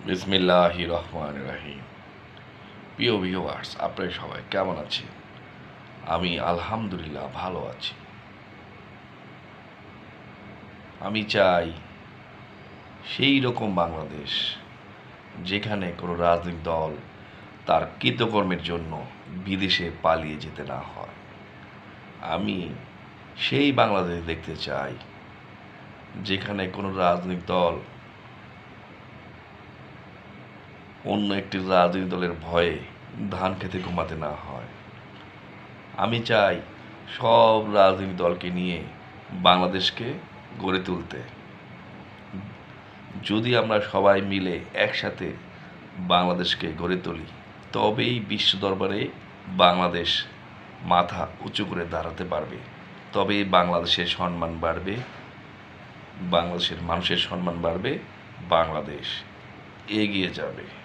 বিসমিল্লাহির রহমানির রহিম। প্রিয় ভিউয়ার্স, আপনারা সবাই কেমন আছেন? আমি আলহামদুলিল্লাহ ভালো আছি। আমি চাই সেই রকম বাংলাদেশ যেখানে কোনো রাজনৈতিক দল তার কৃতকর্মের জন্য বিদেশে পালিয়ে যেতে না হয়। আমি সেই বাংলাদেশ দেখতে চাই যেখানে কোনো রাজনৈতিক দল অন্য একটি রাজনৈতিক দলের ভয়ে ধান খেতে ঘুমাতে না হয়। আমি চাই সব রাজনৈতিক দলকে নিয়ে বাংলাদেশকে গড়ে তুলতে। যদি আমরা সবাই মিলে একসাথে বাংলাদেশকে গড়ে তুলি, তবেই বিশ্ব দরবারে বাংলাদেশ মাথা উঁচু করে দাঁড়াতে পারবে। তবেই বাংলাদেশের সম্মান বাড়বে, বাংলাদেশের মানুষের সম্মান বাড়বে, বাংলাদেশ এগিয়ে যাবে।